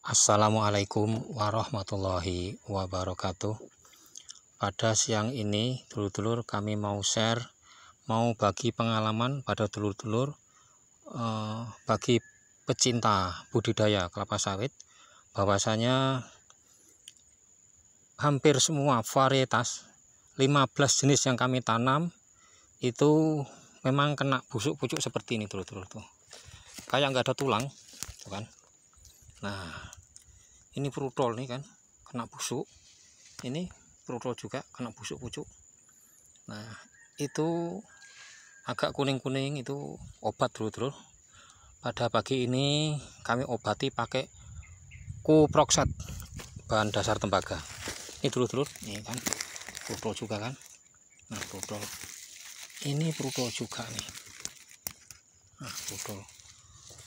Assalamualaikum warahmatullahi wabarakatuh. Pada siang ini dulur-dulur kami mau bagi pengalaman pada dulur-dulur bagi pecinta budidaya kelapa sawit, bahwasanya hampir semua varietas 15 jenis yang kami tanam itu memang kena busuk pucuk seperti ini dulur-dulur tuh. Kayak nggak ada tulang, tuh kan. Nah, ini prutol nih kan kena busuk, ini prutol juga kena busuk pucuk. Nah, itu agak kuning-kuning itu obat dulur-dulur. Pada pagi ini kami obati pakai Kuproxat, bahan dasar tembaga. Ini dulur-dulur, ini kan prutol juga kan. Nah, prutol ini prutol juga nih. Nah, prutol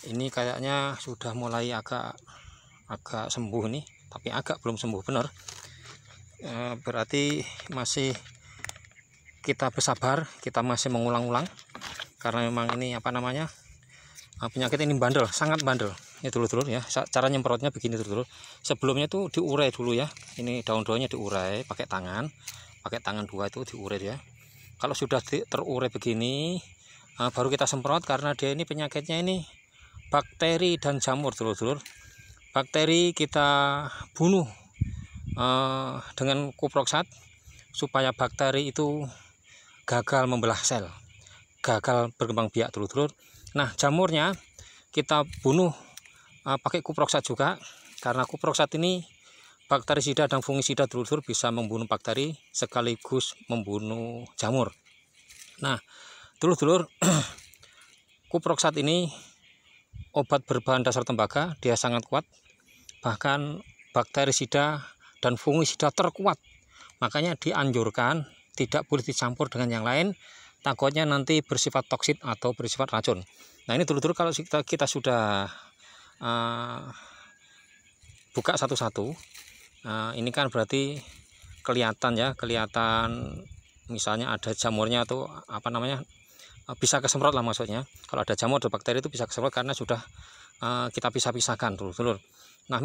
ini kayaknya sudah mulai agak sembuh nih, tapi agak belum sembuh benar. Berarti masih kita bersabar, kita masih mengulang-ulang, karena memang ini penyakit ini bandel, sangat bandel. Ini dulur-dulur ya, cara nyemprotnya begini dulur-dulur. Sebelumnya itu diurai dulu ya, ini daun-daunnya diurai pakai tangan 2 itu diurai ya. Kalau sudah terurai begini, baru kita semprot, karena dia ini penyakitnya ini bakteri dan jamur dulur-dulur. Bakteri kita bunuh dengan Kuproxat supaya bakteri itu gagal membelah sel, gagal berkembang biak dulur-dulur. Nah, jamurnya kita bunuh pakai Kuproxat juga, karena Kuproxat ini bakterisida dan fungisida dulur-dulur, bisa membunuh bakteri sekaligus membunuh jamur. Nah, dulur-dulur, Kuproxat ini obat berbahan dasar tembaga, dia sangat kuat, bahkan bakterisida dan fungisida terkuat. Makanya dianjurkan tidak boleh dicampur dengan yang lain, takutnya nanti bersifat toksit atau bersifat racun. Nah, ini dulur-dulur kalau kita sudah buka satu-satu, ini kan berarti kelihatan misalnya ada jamurnya atau bisa kesemprot lah maksudnya. Kalau ada jamur atau bakteri itu bisa kesemprot karena sudah kita pisah-pisahkan dulur-dulur. Nah,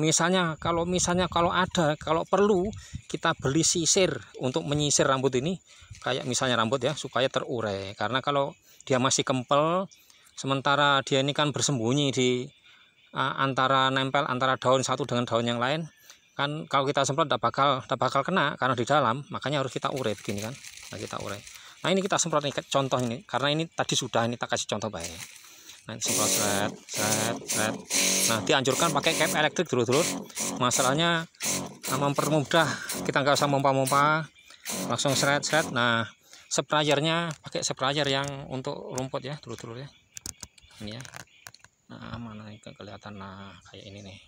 kalau perlu kita beli sisir untuk menyisir rambut ini, kayak misalnya rambut ya, supaya terurai. Karena kalau dia masih kempel, sementara dia ini kan bersembunyi di nempel antara daun satu dengan daun yang lain, kan kalau kita semprot tidak bakal kena karena di dalam. Makanya harus kita urai begini kan. Nah, kita urai. Nah, ini kita semprot nih, contoh ini, karena ini tadi sudah, ini tak kasih contoh baik. Nah, semprot seret. Nah, dianjurkan pakai cap elektrik dulur-dulur. Masalahnya mempermudah, kita nggak usah mompa-mompa, langsung seret. Nah, sprayernya pakai sprayer yang untuk rumput ya dulur-dulur ya. Ini ya. Nah, mana ini kelihatan, nah kayak ini nih.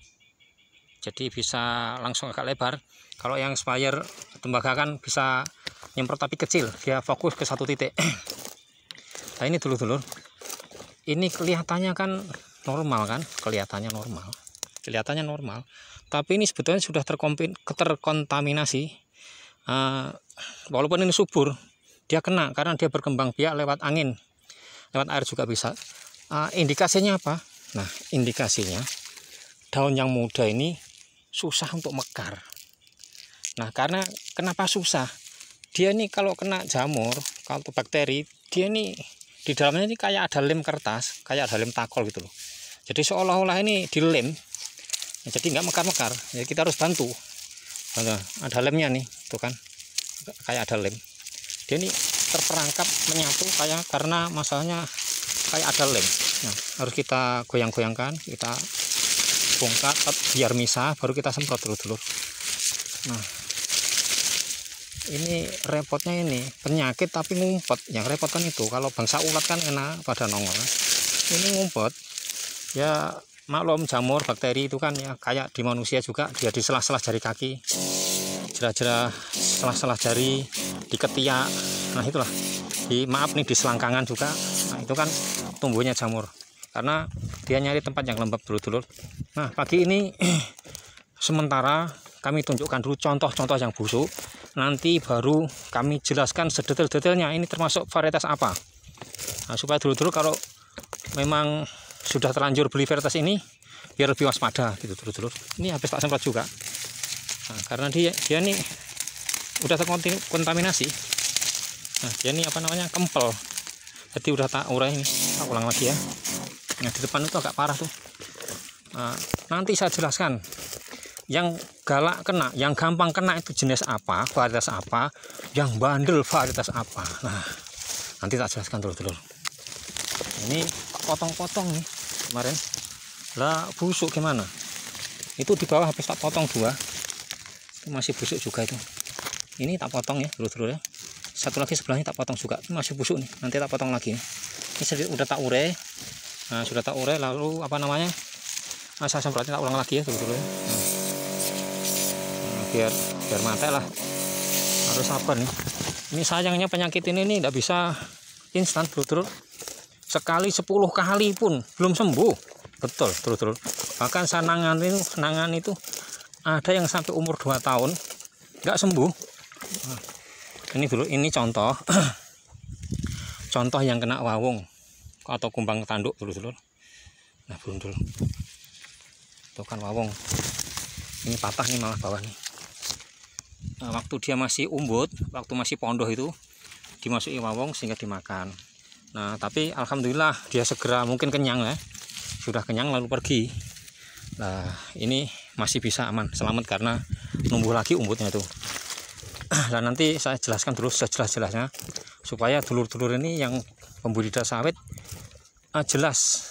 Jadi bisa langsung agak lebar. Kalau yang sprayer tembaga kan bisa nyemprot tapi kecil, dia fokus ke satu titik. Nah, ini dulur-dulur, ini kelihatannya kan normal kan, kelihatannya normal, tapi ini sebetulnya sudah terkontaminasi. Walaupun ini subur, dia kena karena dia berkembang biak lewat angin, lewat air juga bisa. Indikasinya apa? Nah, indikasinya daun yang muda ini susah untuk mekar. Nah, karena kenapa susah? Dia ini kalau kena jamur, kalau bakteri, dia ini di dalamnya ini kayak ada lem kertas, kayak ada lem takol gitu loh. Jadi seolah-olah ini dilem, jadi nggak mekar-mekar. Jadi kita harus bantu. Ada lemnya nih, tuh kan, kayak ada lem. Dia ini terperangkap menyatu karena masalahnya kayak ada lem. Nah, harus kita goyang-goyangkan, kita bongkar biar misah, baru kita semprot dulu. Nah, ini repotnya, ini penyakit tapi ngumpet. Yang repot kan itu, kalau bangsa ulat kan enak pada nongol, ini ngumpet ya. Maklum, jamur bakteri itu kan ya kayak di manusia juga, dia di sela-sela jari kaki, jerah-jerah sela-sela jari, di ketiak. Nah, itulah di selangkangan juga. Nah, itu kan tumbuhnya jamur karena dia nyari tempat yang lembab dulur-dulur. Nah, pagi ini sementara kami tunjukkan dulu contoh-contoh yang busuk, nanti baru kami jelaskan sedetail-detailnya ini termasuk varietas apa. Nah, supaya dulu-dulu kalau memang sudah terlanjur beli varietas ini, biar lebih waspada gitu dulur-dulur. Ini habis tak semprot juga. Nah, karena dia nih udah terkontaminasi. Nah, dia ini apa namanya, kempel. Jadi udah tak urai ini. Tak ulang lagi ya. Nah, di depan itu agak parah tuh. Nah, nanti saya jelaskan. Yang galak kena, yang gampang kena itu jenis apa, varietas apa, yang bandel varietas apa. Nah, nanti tak jelaskan dulur-dulur. Ini potong-potong nih kemarin. Lah busuk gimana? Itu di bawah habis tak potong 2. Itu masih busuk juga itu. Ini tak potong ya dulur-dulur ya. Satu lagi sebelahnya tak potong juga. Ini masih busuk nih. Nanti tak potong lagi. Ini udah tak urai. Nah, sudah tak urai lalu apa namanya? Nah, saya semprotnya tak ulang lagi ya dulur-dulur ya. Biar mati lah, harus sabar nih. Ini sayangnya penyakit ini nih tidak bisa instan dulur-dulur, sekali 10 kali pun belum sembuh. Betul dulur-dulur, bahkan saya nangan itu ada yang sampai umur 2 tahun nggak sembuh. Nah, ini dulu, ini contoh contoh yang kena wawung atau kumbang tanduk dulur-dulur. Nah dulur, itu kan wawung ini patah nih malah bawah nih. Nah, waktu dia masih umbut, waktu masih pondoh itu dimasuki wawong sehingga dimakan. Nah tapi alhamdulillah dia segera mungkin kenyang ya, sudah kenyang lalu pergi. Nah ini masih bisa aman selamat karena numbuh lagi umbutnya itu. Nah nanti saya jelaskan dulu sejelas-jelasnya supaya dulur-dulur ini yang pembudidaya sawit jelas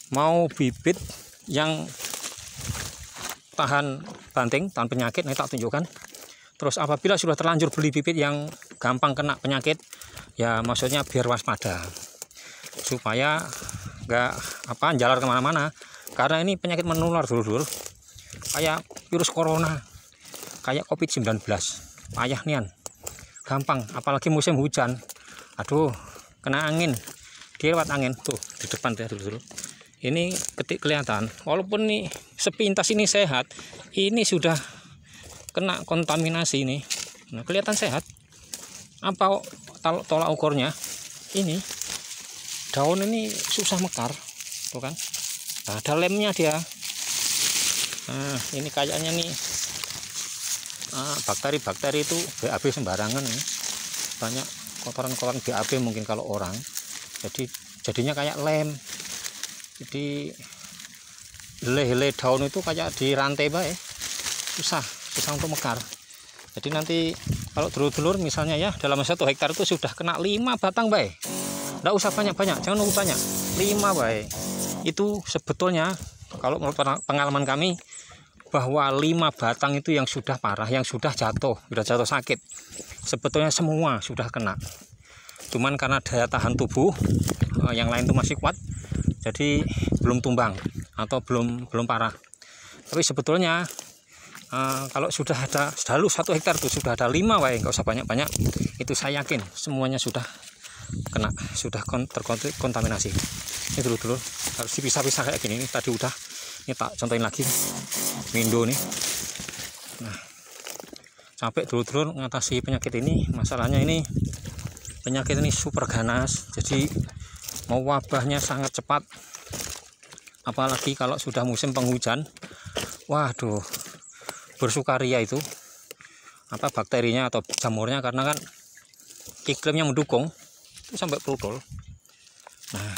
mau bibit yang tahan banting, tahan penyakit. Nanti tak tunjukkan. Terus apabila sudah terlanjur beli bibit yang gampang kena penyakit, ya maksudnya biar waspada supaya nggak jalar kemana-mana, karena ini penyakit menular dulur-dulur, kayak virus corona, kayak COVID-19, payah nian, gampang. Apalagi musim hujan, aduh kena angin, dilewat angin tuh di depan ya dulur-dulur. Ini ketik kelihatan, walaupun nih sepintas ini sehat, ini sudah kena kontaminasi ini. Nah kelihatan sehat. Apa tolak ukurnya? Ini daun ini susah mekar, tuh kan? Nah, ada lemnya dia. Nah ini kayaknya nih bakteri-bakteri itu BAB sembarangan nih. Banyak kotoran-kotoran BAB mungkin kalau orang. Jadi jadinya kayak lem. Jadi helai-helai daun itu kayak di rantai baik, susah untuk mekar. Jadi nanti kalau dulur-dulur misalnya ya dalam 1 hektar itu sudah kena 5 batang baik, nggak usah banyak-banyak, jangan nunggu banyak, 5 baik. Itu sebetulnya kalau menurut pengalaman kami bahwa 5 batang itu yang sudah parah, yang sudah jatuh sakit, sebetulnya semua sudah kena. Cuman karena daya tahan tubuh yang lain itu masih kuat, jadi belum tumbang atau belum parah. Tapi sebetulnya kalau sudah ada selalu 1 hektar itu sudah ada 5 wae, nggak usah banyak-banyak, itu saya yakin semuanya sudah kena, sudah terkontaminasi. Ini dulu harus dipisah-pisah kayak gini. Ini tadi udah, ini tak contohin lagi Mindo nih. Nah sampai dulu mengatasi penyakit ini, masalahnya ini penyakit ini super ganas, jadi mau wabahnya sangat cepat, apalagi kalau sudah musim penghujan. Waduh, bersukaria itu bakterinya atau jamurnya, karena kan iklimnya mendukung itu sampai prudol. Nah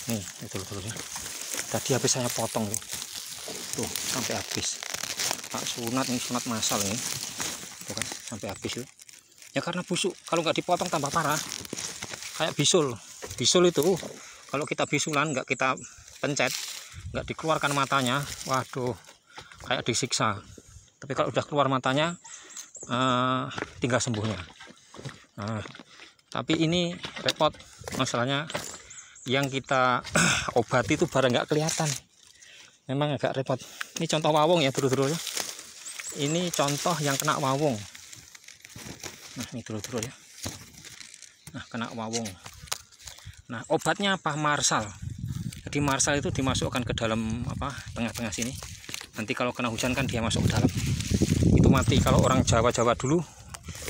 nih itu dulu tadi habis saya potong tuh sampai habis, tak sunat, ini sunat massal ini tuh kan, sampai habis itu ya karena busuk. Kalau nggak dipotong tambah parah, kayak bisul itu kalau kita bisulan nggak kita pencet, nggak dikeluarkan matanya, waduh kayak disiksa. Tapi kalau udah keluar matanya tinggal sembuhnya. Nah tapi ini repot masalahnya, yang kita obati itu barang nggak kelihatan, memang agak repot. Ini contoh wawung ya dulu ya, ini contoh yang kena wawung. Nah ini dulu ya, nah kena wawung. Nah obatnya apa? Marsal. Jadi marsal itu dimasukkan ke dalam tengah-tengah sini. Nanti kalau kena hujan kan dia masuk ke dalam, itu mati. Kalau orang Jawa dulu,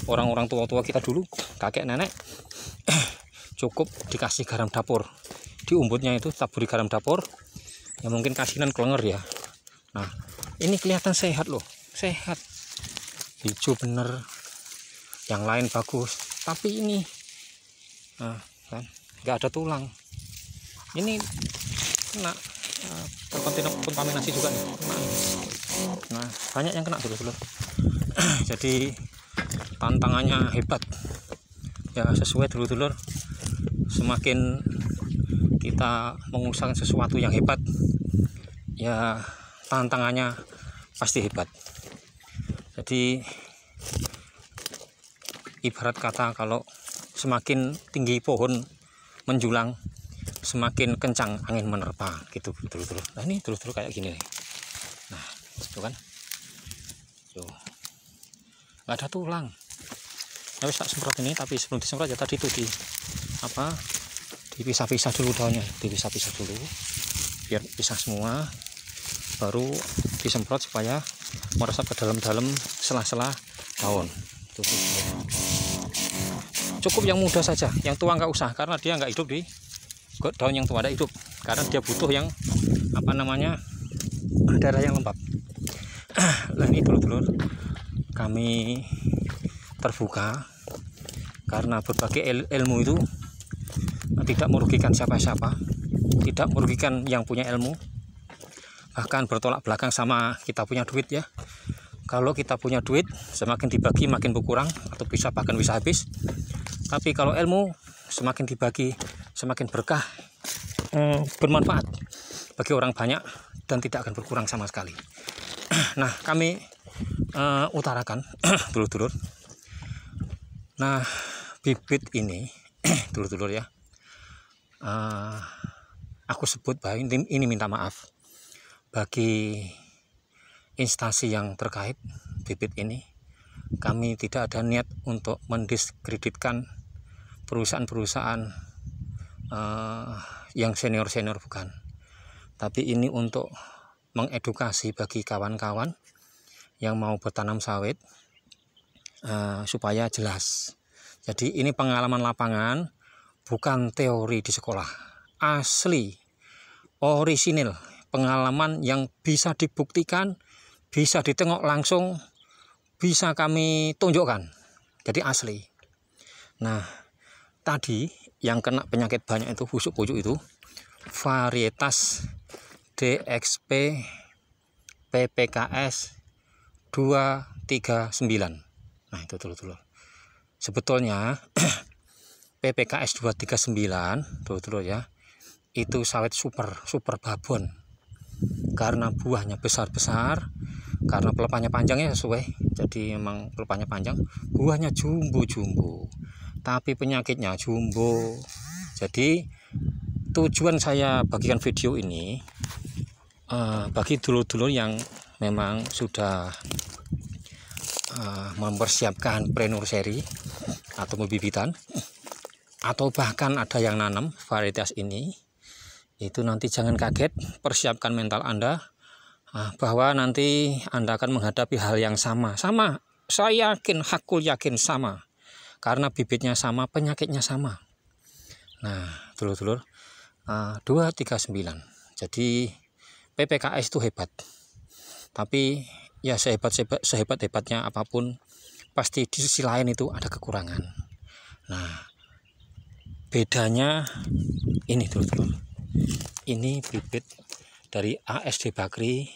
orang-orang tua-tua kita dulu, kakek nenek, cukup dikasih garam dapur, di umbutnya itu taburi garam dapur, ya mungkin kasinan kelenger ya. Nah ini kelihatan sehat loh, sehat, hijau bener, yang lain bagus, tapi ini nah kan nggak ada tulang, ini kena kontaminasi juga nih. Nah banyak yang kena dulu. Jadi tantangannya hebat ya, sesuai dulur-dulur, semakin kita mengusahakan sesuatu yang hebat ya tantangannya pasti hebat. Jadi ibarat kata kalau semakin tinggi pohon menjulang, semakin kencang angin menerpa gitu dulur-dulur. Nah ini dulur-dulur kayak gini nih. Nah itu kan tuh nggak ada tulang. Nah, tak semprot ini, tapi sebelum disemprot ya tadi itu dipisah-pisah dulu daunnya, dipisah-pisah dulu biar pisah semua, baru disemprot supaya meresap ke dalam-dalam sela-sela daun. Tuh. Cukup yang muda saja, yang tua nggak usah, karena dia nggak hidup di daun yang tua, ada hidup, karena dia butuh yang daerah yang lembab. Nah ini dulur-dulur, kami terbuka karena berbagai ilmu itu tidak merugikan siapa-siapa, tidak merugikan yang punya ilmu, bahkan bertolak belakang sama kita punya duit ya. Kalau kita punya duit, semakin dibagi makin berkurang atau bahkan bisa habis. Tapi kalau ilmu semakin dibagi semakin berkah, bermanfaat bagi orang banyak dan tidak akan berkurang sama sekali. Nah kami utarakan dulur-dulur, nah bibit ini dulur-dulur ya, aku sebut bahwa ini minta maaf bagi instansi yang terkait bibit ini. Kami tidak ada niat untuk mendiskreditkan perusahaan-perusahaan yang senior-senior, bukan. Tapi ini untuk mengedukasi bagi kawan-kawan yang mau bertanam sawit supaya jelas. Jadi ini pengalaman lapangan, bukan teori di sekolah, asli, orisinil, pengalaman yang bisa dibuktikan, bisa ditengok langsung, bisa kami tunjukkan, jadi asli. Nah tadi yang kena penyakit banyak itu, busuk pucuk itu, varietas DXP PPKS 239. Nah itu dulur-dulur, sebetulnya PPKS 239 dulur-dulur ya, itu sawit super babon, karena buahnya besar-besar, karena pelepahnya panjangnya sesuai, jadi memang pelepahnya panjang, buahnya jumbo-jumbo, tapi penyakitnya jumbo. Jadi tujuan saya bagikan video ini bagi dulur-dulur yang memang sudah mempersiapkan pre-nursery atau pembibitan, atau bahkan ada yang nanam varietas ini, itu nanti jangan kaget, persiapkan mental Anda bahwa nanti Anda akan menghadapi hal yang sama. Saya yakin, hakul yakin sama, karena bibitnya sama, penyakitnya sama. Nah dulur-dulur, 239. Jadi PPKS itu hebat, tapi ya sehebat-hebatnya apapun, pasti di sisi lain itu ada kekurangan. Nah bedanya ini dulur-dulur, ini bibit dari ASD Bakri,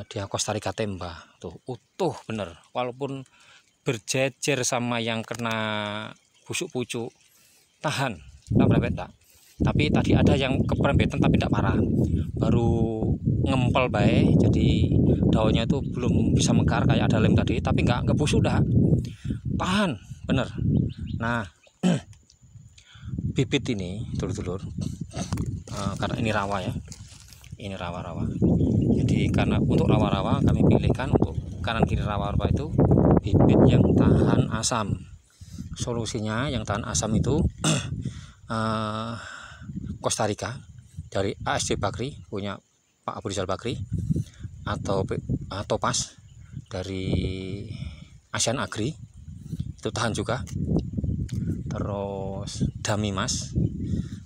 dia Costa Rica Temba, tuh utuh bener, walaupun berjejer sama yang kena busuk pucuk, tahan, tak berapa tak. Tapi tadi ada yang keperempetan tapi tidak parah, baru ngempel baik, jadi daunnya itu belum bisa mekar kayak ada lem tadi, tapi nggak busuk dah, tahan bener. Nah bibit ini dulur-dulur, karena ini rawa ya, ini rawa-rawa, jadi karena untuk rawa-rawa kami pilihkan untuk kanan kiri rawa-rawa itu bibit yang tahan asam. Solusinya yang tahan asam itu Costa Rica dari ASD Bakri, punya Pak Abu Rizal Bakri, atau Topas dari Asian Agri, itu tahan juga. Terus Damimas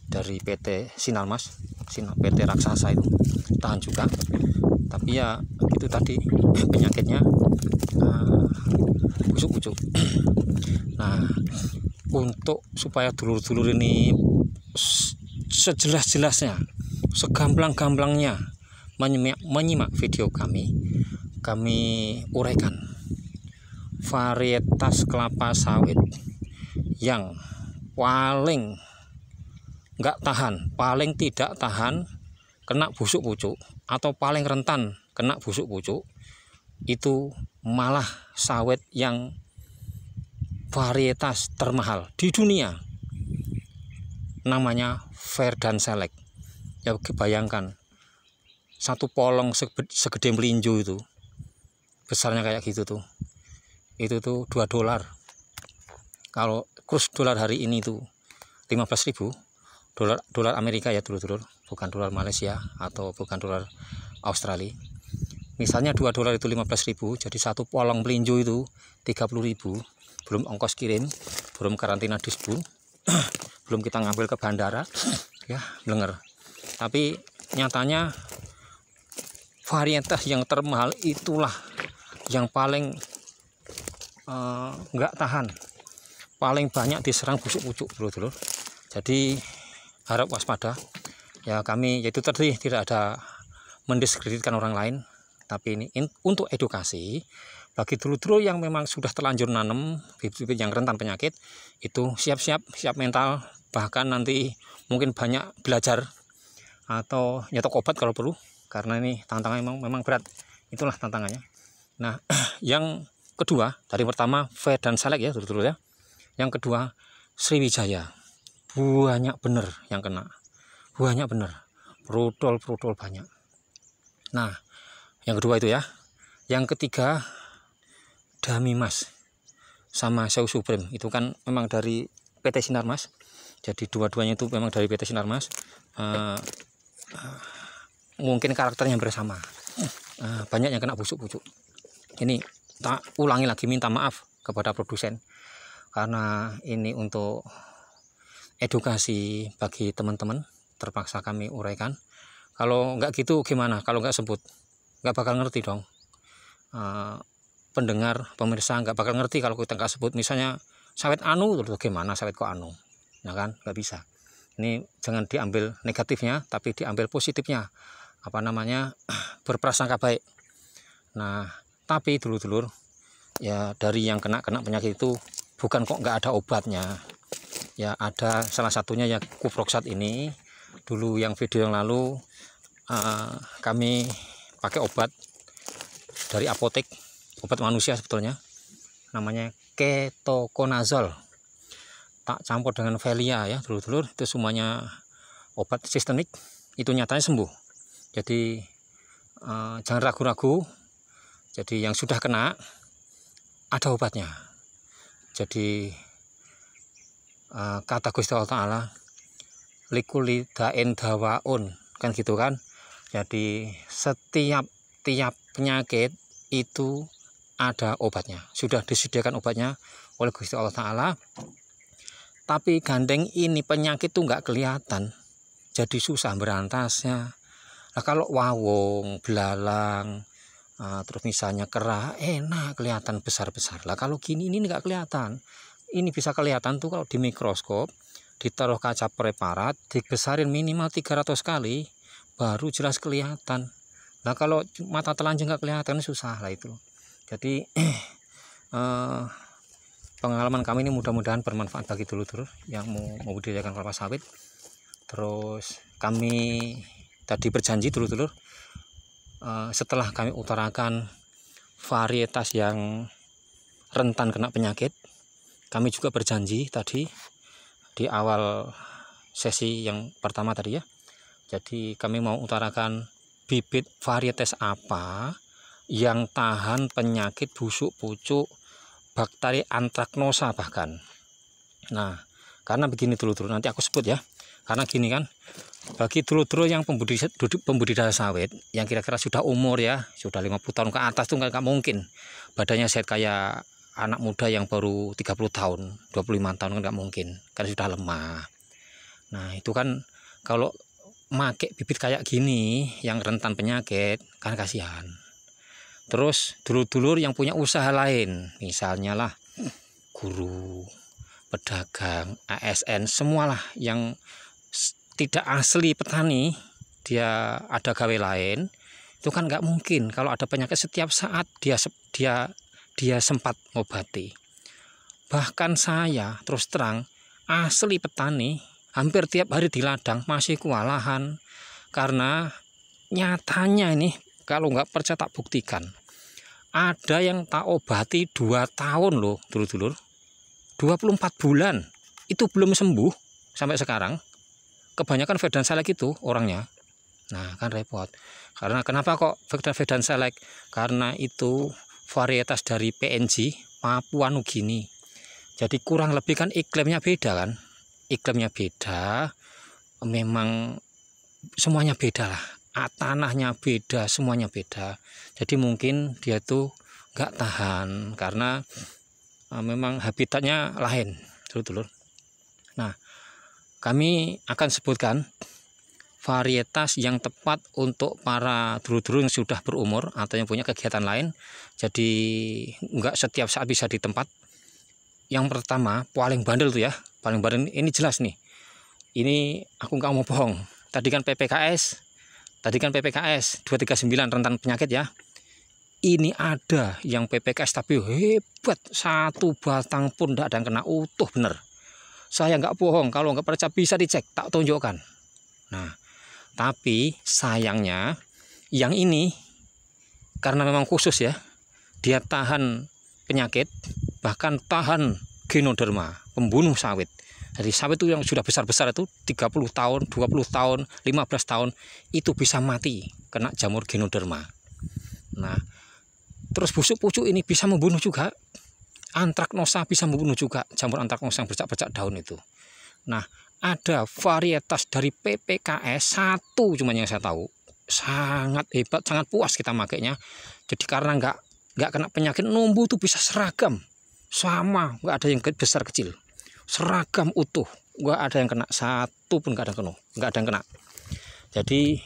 dari PT Sinalmas PT raksasa itu tahan juga, tapi ya itu tadi penyakitnya busuk-busuk. Nah, untuk supaya dulur-dulur ini sejelas-jelasnya, segamblang-gamblangnya menyimak video kami uraikan varietas kelapa sawit yang paling nggak tahan, paling tidak tahan kena busuk pucuk, atau paling rentan kena busuk pucuk, itu malah sawit yang varietas termahal di dunia, namanya Verdant Select. Ya bayangkan, satu polong segede melinjo itu, besarnya kayak gitu tuh, itu tuh $2. Kalau kurs dolar hari ini tuh 15.000 dolar Amerika ya dulur-dulur, bukan dolar Malaysia atau bukan dolar Australia. Misalnya $2 itu 15.000, jadi satu polong melinjo itu 30.000, belum ongkos kirim, belum karantina disbun, belum kita ngambil ke bandara, ya blenger. Tapi nyatanya varietas yang termahal itulah yang paling nggak tahan, paling banyak diserang busuk pucuk dulur-dulur. Jadi harap waspada ya. Kami yaitu tadi tidak ada mendiskreditkan orang lain, tapi ini untuk edukasi bagi dulur-dulur yang memang sudah terlanjur nanam bibit-bibit yang rentan penyakit, itu siap mental, bahkan nanti mungkin banyak belajar atau nyetok obat kalau perlu, karena ini tantangannya memang berat. Itulah tantangannya. Nah, yang kedua, dari pertama Verdant Select ya dulur-dulur ya. Yang kedua Sriwijaya, banyak bener yang kena, banyak bener, protol banyak. Nah, yang kedua itu ya. Yang ketiga Damimas sama Seu Supreme, itu kan memang dari PT Sinarmas. Jadi dua-duanya itu memang dari PT Sinarmas. Mungkin karakternya bersama. Banyak yang kena busuk pucuk. Ini tak ulangi lagi, minta maaf kepada produsen, karena ini untuk edukasi bagi teman-teman, terpaksa kami uraikan. Kalau nggak gitu gimana? Kalau nggak sebut, nggak bakal ngerti dong. Pendengar, pemirsa nggak bakal ngerti kalau kita nggak sebut. Misalnya sawit anu, terus gimana sawit kok anu? Nah kan, nggak bisa. Ini jangan diambil negatifnya, tapi diambil positifnya. Apa namanya? Berprasangka baik. Nah, tapi dulur-dulur, ya dari yang kena penyakit itu bukan kok nggak ada obatnya. Ya ada, salah satunya ya Kuproxat ini. Dulu yang video yang lalu kami pakai obat dari apotek, obat manusia sebetulnya, namanya Ketoconazole, tak campur dengan Velia ya dulur-dulur. Itu semuanya obat sistemik, itu nyatanya sembuh. Jadi jangan ragu-ragu. Jadi yang sudah kena ada obatnya. Jadi kata Gusti Allah Ta'ala, likuli dain dawaun, kan gitu kan. Jadi setiap penyakit itu ada obatnya, sudah disediakan obatnya oleh Gusti Allah Ta'ala. Tapi gandeng ini penyakit tuh nggak kelihatan, jadi susah berantasnya. Nah kalau wawong, belalang, terus misalnya kerah, enak kelihatan besar-besar. Lah kalau gini ini nggak kelihatan. Ini bisa kelihatan tuh kalau di mikroskop, ditaruh kaca preparat, dibesarin minimal 300 kali, baru jelas kelihatan. Nah kalau mata telanjang nggak kelihatan, susah lah itu. Jadi pengalaman kami ini mudah-mudahan bermanfaat bagi dulur-dulur yang mau budidayakan kelapa sawit. Terus kami tadi berjanji dulur-dulur, setelah kami utarakan varietas yang rentan kena penyakit, kami juga berjanji tadi di awal sesi yang pertama tadi ya. Jadi kami mau utarakan bibit varietas apa yang tahan penyakit busuk pucuk, bakteri antraknosa bahkan. Nah, karena begini dulur-dulur, nanti aku sebut ya. Karena gini kan, bagi dulur-dulur yang pembudidaya sawit yang kira-kira sudah umur ya, sudah 50 tahun ke atas tuh nggak mungkin badannya sehat kayak anak muda yang baru 30 tahun, 25 tahun kan nggak mungkin, kan sudah lemah. Nah itu kan kalau make bibit kayak gini yang rentan penyakit kan kasihan. Terus dulur-dulur yang punya usaha lain, misalnya lah guru, pedagang, ASN, semualah yang tidak asli petani, dia ada gawe lain, itu kan nggak mungkin kalau ada penyakit setiap saat dia sempat ngobati. Bahkan saya terus terang asli petani, hampir tiap hari di ladang masih kewalahan, karena nyatanya ini kalau nggak percaya tak buktikan. Ada yang tak obati 2 tahun loh dulur-dulur, 24 bulan itu belum sembuh sampai sekarang. Kebanyakan Fedan Select itu orangnya. Nah kan repot. Karena kenapa kok Fedan Select? Karena itu varietas dari PNG, Papua Nugini. Jadi kurang lebih kan iklimnya beda kan. Iklimnya beda, memang semuanya beda lah. Tanahnya beda, semuanya beda. Jadi mungkin dia tuh nggak tahan karena memang habitatnya lain, dulur-dulur. Nah, kami akan sebutkan varietas yang tepat untuk para dulur-dulur yang sudah berumur atau yang punya kegiatan lain. Jadi nggak setiap saat bisa di tempat. Yang pertama paling bandel tuh ya, paling bandel ini jelas nih. Ini aku nggak mau bohong. Tadi kan PPKS 239 rentan penyakit ya. Ini ada yang PPKS tapi hebat, 1 batang pun tidak ada yang kena, utuh bener. Saya nggak bohong, kalau nggak percaya bisa dicek, tak tunjukkan. Nah, tapi sayangnya yang ini karena memang khusus ya, dia tahan penyakit, bahkan tahan Ganoderma, pembunuh sawit. Jadi sawit itu yang sudah besar-besar itu 30 tahun, 20 tahun, 15 tahun itu bisa mati kena jamur Ganoderma. Nah, terus busuk pucuk ini bisa membunuh juga. Antraknosa bisa membunuh juga, jamur antraknosa yang bercak-bercak daun itu. Nah, ada varietas dari PPKS 1 cuma yang saya tahu. Sangat hebat, sangat puas kita makainya. Jadi karena nggak kena penyakit, numbuh itu bisa seragam. Sama, nggak ada yang besar kecil. Seragam utuh, nggak ada yang kena, 1 pun nggak ada yang kena. Jadi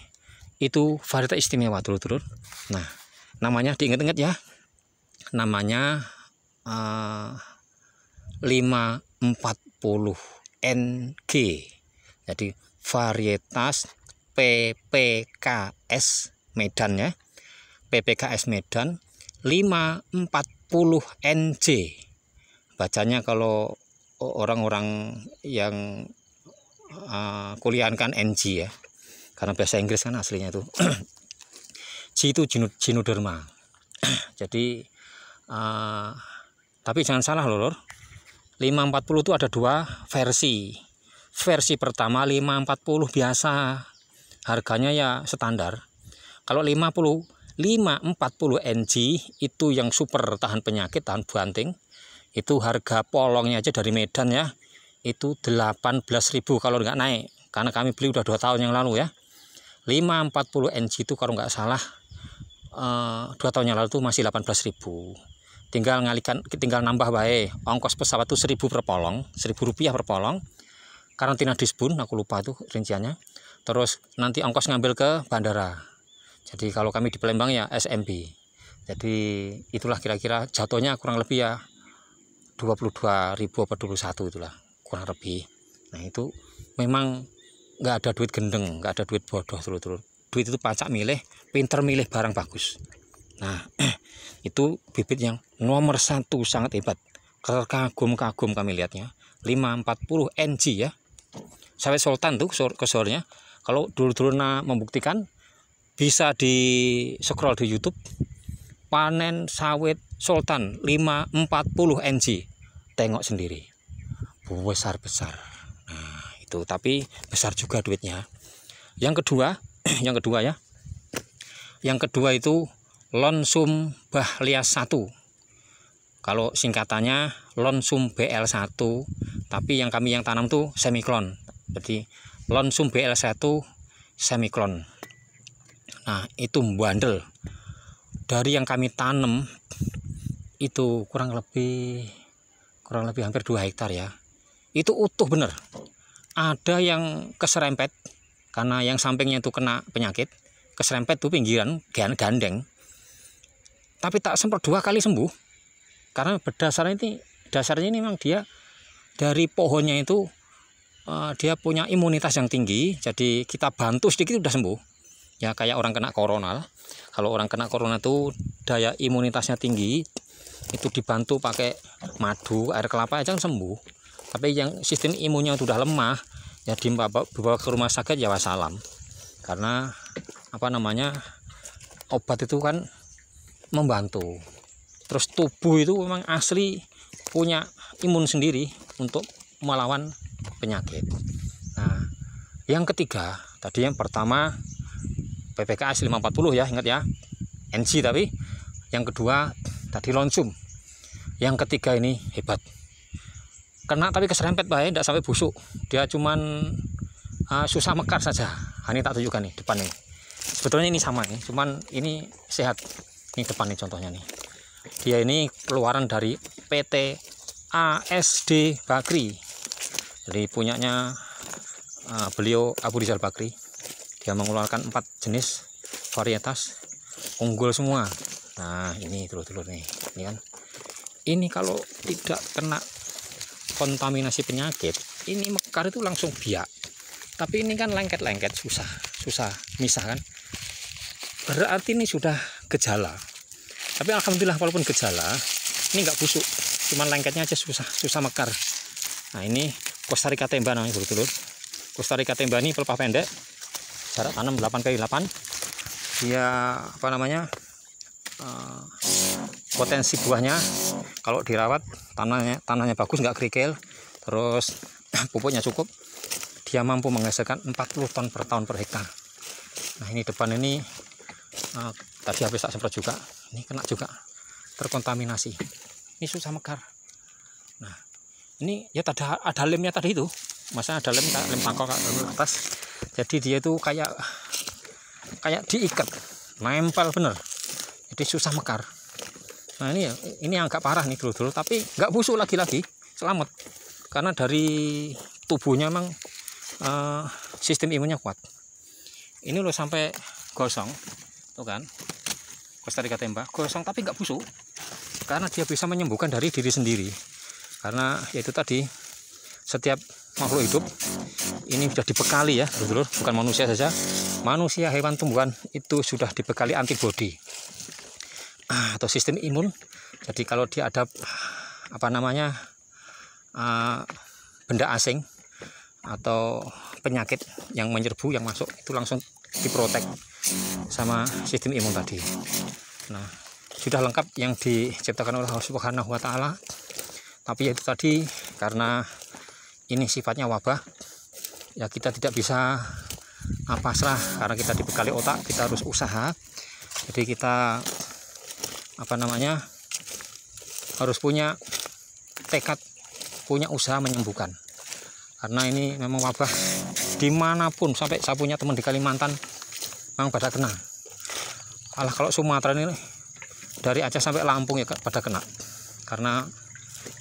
itu varietas istimewa dulur-dulur. Nah, namanya diingat-ingat ya, namanya 540 NG. Jadi varietas PPKS Medan ya, PPKS Medan 540 NG. Bacanya kalau orang-orang yang kuliahkan NG ya, karena bahasa Inggris kan aslinya itu. G itu Ganoderma. Jadi tapi jangan salah lho, 540 itu ada 2 versi. Versi pertama 540 biasa, harganya ya standar. Kalau 540 NG itu yang super tahan penyakit, tahan banting, itu harga polongnya aja dari Medan ya, itu 18.000 kalau nggak naik, karena kami beli udah 2 tahun yang lalu ya. 540 NG itu kalau nggak salah 2 tahun yang lalu itu masih 18.000. Tinggal nambah bae, ongkos pesawat itu 1.000 per polong, 1.000 rupiah per polong. Karantina dispun, aku lupa itu rinciannya. Terus nanti ongkos ngambil ke bandara. Jadi kalau kami di Palembang ya SMB. Jadi itulah kira-kira jatuhnya kurang lebih ya 22.000 atau 21 itulah kurang lebih. Nah itu memang nggak ada duit gendeng, nggak ada duit bodoh dulu. Duit itu pacak milih, pinter milih barang bagus. Nah itu bibit yang nomor 1 sangat hebat, kagum-kagum kami lihatnya. 540 NG ya, sawit sultan tuh kesornya. Kalau dulu-dulu membuktikan, bisa di scroll di YouTube, panen sawit sultan 540 NG, tengok sendiri, besar-besar. Nah itu, tapi besar juga duitnya. Yang kedua ya, yang kedua itu Lonsum Bahlias 1. Kalau singkatannya Lonsum BL1, tapi yang kami yang tanam tuh semiklon. Jadi Lonsum BL1 semiklon. Nah, itu bandel. Dari yang kami tanam itu kurang lebih hampir 2 hektar ya. Itu utuh bener. Ada yang keserempet, karena yang sampingnya itu kena penyakit, keserempet tuh pinggiran gandeng, tapi tak semprot 2 kali sembuh. Karena dasarnya ini memang dia dari pohonnya itu dia punya imunitas yang tinggi, jadi kita bantu sedikit udah sembuh. Ya kayak orang kena corona. Kalau orang kena corona itu daya imunitasnya tinggi, itu dibantu pakai madu, air kelapa aja sembuh. Tapi yang sistem imunnya sudah lemah, ya dibawa ke rumah sakit ya wassalam. Karena obat itu kan membantu. Terus tubuh itu memang asli punya imun sendiri untuk melawan penyakit. Nah, yang ketiga, tadi yang pertama PPKS 540 ya, ingat ya, NG. Tapi yang kedua tadi lonsum. Yang ketiga ini hebat, kena tapi keserempet baik, tidak sampai busuk, dia cuman susah mekar saja. Ini tak tunjukkan nih depan nih, sebetulnya ini sama nih, cuman ini sehat. Ini depan nih contohnya nih, dia ini keluaran dari PT ASD Bakri, jadi punyanya beliau Abu Rizal Bakri. Dia mengeluarkan 4 jenis varietas unggul semua. Nah ini telur-telur nih, ini kan, ini kalau tidak kena kontaminasi penyakit, ini mekar itu langsung biak. Tapi ini kan lengket-lengket, susah misah kan, berarti ini sudah gejala. Tapi alhamdulillah walaupun gejala, ini nggak busuk, cuman lengketnya aja susah mekar. Nah ini Costa Rica Temba namanya telur-telur. Costa Rica Temba ini pelepah pendek, jarak tanam 8x8. Dia potensi buahnya kalau dirawat, tanahnya bagus, nggak kerikil, terus pupuknya cukup, dia mampu menghasilkan 40 ton per tahun per hektar. Nah ini depan ini tadi habis tak semprot juga, ini kena juga, terkontaminasi, ini susah mekar. Nah ini ya ada lemnya tadi itu, masa ada lem tangkal atas, jadi dia itu kayak diikat, nempel bener, jadi susah mekar. Nah ini agak parah nih dulu, tapi nggak busuk lagi selamat, karena dari tubuhnya memang sistem imunnya kuat. Ini loh sampai gosong, tuh kan, Costa Rica Temba gosong tapi nggak busuk, karena dia bisa menyembuhkan dari diri sendiri. Karena yaitu tadi, setiap makhluk hidup ini sudah dibekali ya, bukan manusia saja, manusia, hewan, tumbuhan itu sudah dibekali antibodi atau sistem imun. Jadi kalau dia ada benda asing atau penyakit yang menyerbu, yang masuk, itu langsung diprotek sama sistem imun tadi. Nah sudah lengkap yang diciptakan oleh Allah Subhanahu wa Ta'ala. Tapi itu tadi, karena ini sifatnya wabah, ya kita tidak bisa pasrah, karena kita dibekali otak, kita harus usaha. Jadi kita harus punya tekad, punya usaha menyembuhkan. Karena ini memang wabah dimanapun, sampai saya punya teman di Kalimantan memang pada kena. Kalau Sumatera ini dari Aceh sampai Lampung ya pada kena, karena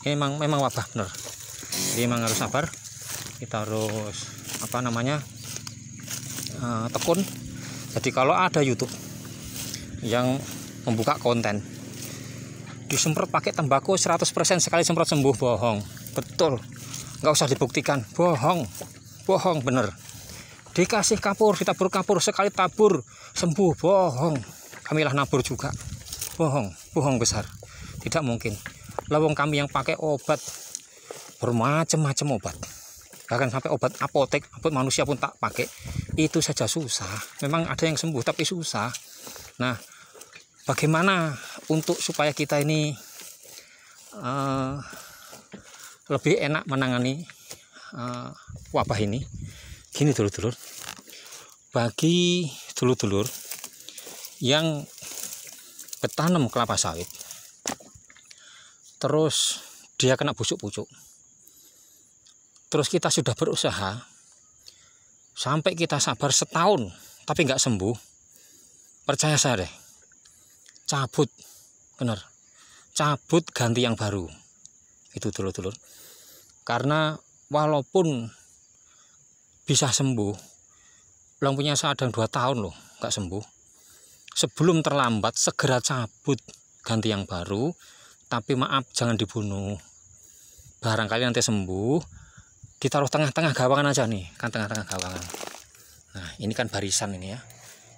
ini memang wabah bener. Jadi memang harus sabar, kita harus tekun. Jadi kalau ada YouTube yang membuka konten disemprot pakai tembakau 100% sekali semprot sembuh, bohong. Betul, nggak usah dibuktikan, bohong bener. Dikasih kapur, ditabur kapur, sekali tabur sembuh, bohong. Kamilah nabur juga, bohong besar, tidak mungkin. Lawang kami yang pakai obat bermacam-macam obat, bahkan sampai obat apotek, obat manusia pun tak pakai, itu saja susah. Memang ada yang sembuh tapi susah. Nah bagaimana untuk supaya kita ini lebih enak menangani wabah ini? Gini dulur-dulur, bagi dulur-dulur yang bertanam kelapa sawit, terus dia kena busuk-busuk, terus kita sudah berusaha sampai kita sabar setahun tapi nggak sembuh, percaya saya deh, cabut, bener, cabut, ganti yang baru. Itu dulur-dulur. Karena walaupun bisa sembuh, lampunya saya ada 2 tahun loh nggak sembuh. Sebelum terlambat segera cabut, ganti yang baru. Tapi maaf, jangan dibunuh. Barangkali nanti sembuh, ditaruh tengah-tengah gawangan aja nih, kan tengah-tengah gawangan. Nah, ini kan barisan ini ya.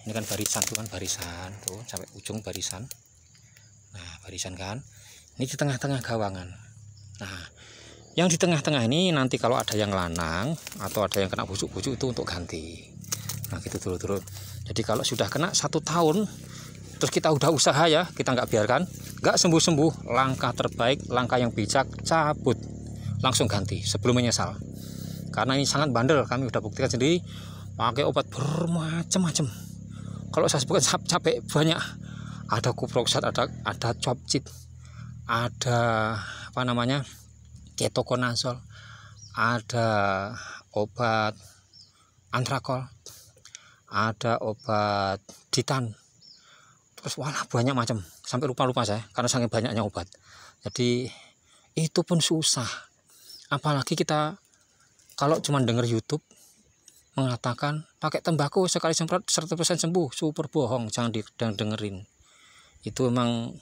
Ini kan barisan, tuh kan barisan, tuh sampai ujung barisan. Nah, barisan kan. Ini di tengah-tengah gawangan. Nah, yang di tengah-tengah ini nanti kalau ada yang lanang atau ada yang kena busuk-busuk itu untuk ganti. Nah, gitu dulu. Jadi kalau sudah kena 1 tahun, terus kita udah usaha ya, kita nggak biarkan, nggak sembuh-sembuh, langkah terbaik, langkah yang bijak, cabut, langsung ganti sebelum menyesal. Karena ini sangat bandel, kami udah buktikan sendiri, pakai obat bermacam-macam. Kalau saya sebutkan capek banyak, ada kuproxat, ada copcit, ada apa namanya ketokonazol, ada obat antrakol, ada obat ditan, terus walah banyak macam, sampai lupa saya karena saking banyaknya obat. Jadi itu pun susah, apalagi kita kalau cuma dengar YouTube mengatakan pakai tembakau sekali semprot 100% sembuh, super bohong, jangan dengerin. Itu memang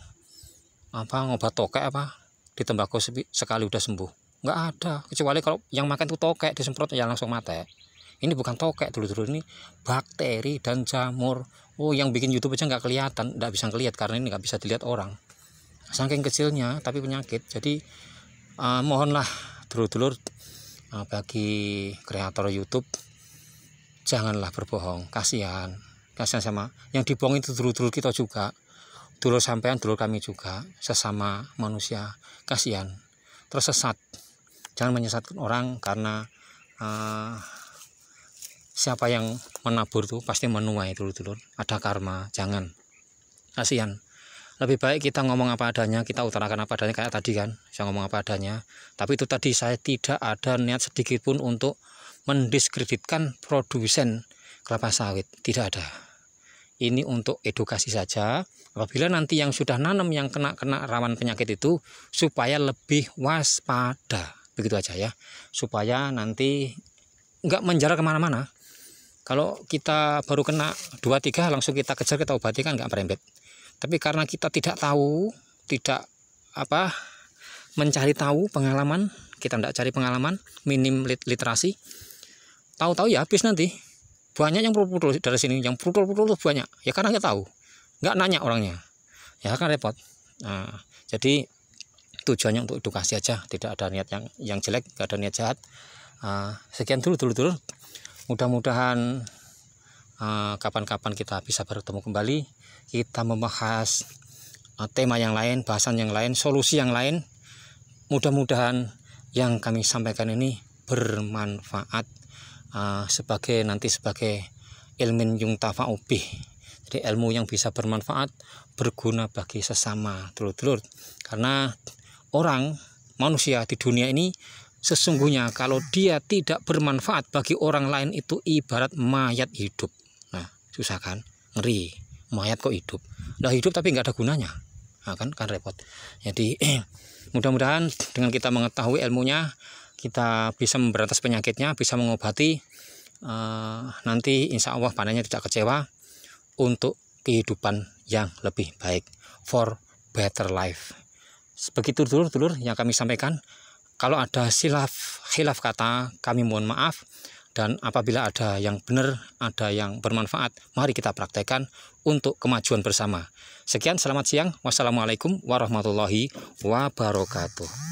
apa ngobat tokek apa di tembakau sekali udah sembuh, nggak ada, kecuali kalau yang makan tuh tokek disemprot ya langsung mati. Ini bukan tokek dulu ini bakteri dan jamur. Oh, yang bikin YouTube aja nggak kelihatan, nggak bisa ngelihat karena ini nggak bisa dilihat orang, saking kecilnya tapi penyakit. Jadi mohonlah dulur-dulur, bagi kreator YouTube janganlah berbohong, kasihan sama yang dibohong itu dulur-dulur kita juga, dulur sampean, dulur kami juga, sesama manusia, kasihan, tersesat. Jangan menyesatkan orang karena siapa yang menabur tuh pasti menuai dulur-dulur, ada karma, jangan, kasihan. Lebih baik kita ngomong apa adanya, kita utarakan apa adanya, kayak tadi kan saya ngomong apa adanya. Tapi itu tadi saya tidak ada niat sedikit pun untuk mendiskreditkan produsen kelapa sawit, tidak ada. Ini untuk edukasi saja. Apabila nanti yang sudah nanam yang kena rawan penyakit itu, supaya lebih waspada, begitu aja ya, supaya nanti nggak menjalar kemana-mana. Kalau kita baru kena 2-3 langsung kita kejar, kita obati kan nggak merembet. Tapi karena kita tidak tahu, tidak mencari tahu pengalaman, kita tidak cari pengalaman, minim literasi, tahu-tahu ya habis nanti. Banyak yang putul dari sini, yang putul tuh banyak. Ya karena nggak tahu, nggak nanya orangnya, ya kan repot. Nah, jadi tujuannya untuk edukasi aja, tidak ada niat yang jelek, nggak ada niat jahat. Sekian dulu. Mudah-mudahan kapan-kapan kita bisa bertemu kembali, kita membahas tema yang lain, bahasan yang lain, solusi yang lain. Mudah-mudahan yang kami sampaikan ini bermanfaat sebagai ilmin yuntafa'u bih. Jadi ilmu yang bisa bermanfaat, berguna bagi sesama dulur-dulur. Karena orang manusia di dunia ini sesungguhnya kalau dia tidak bermanfaat bagi orang lain itu ibarat mayat hidup. Nah, susah kan? Ngeri. Mayat kok hidup? Lah hidup tapi nggak ada gunanya. Nah, kan repot. Jadi mudah-mudahan dengan kita mengetahui ilmunya, kita bisa memberantas penyakitnya, bisa mengobati. Nanti insya Allah panennya tidak kecewa, untuk kehidupan yang lebih baik, for better life. Begitu dulur-dulur yang kami sampaikan. Kalau ada khilaf kata, kami mohon maaf. Dan apabila ada yang benar, ada yang bermanfaat, mari kita praktekkan untuk kemajuan bersama. Sekian, selamat siang. Wassalamualaikum warahmatullahi wabarakatuh.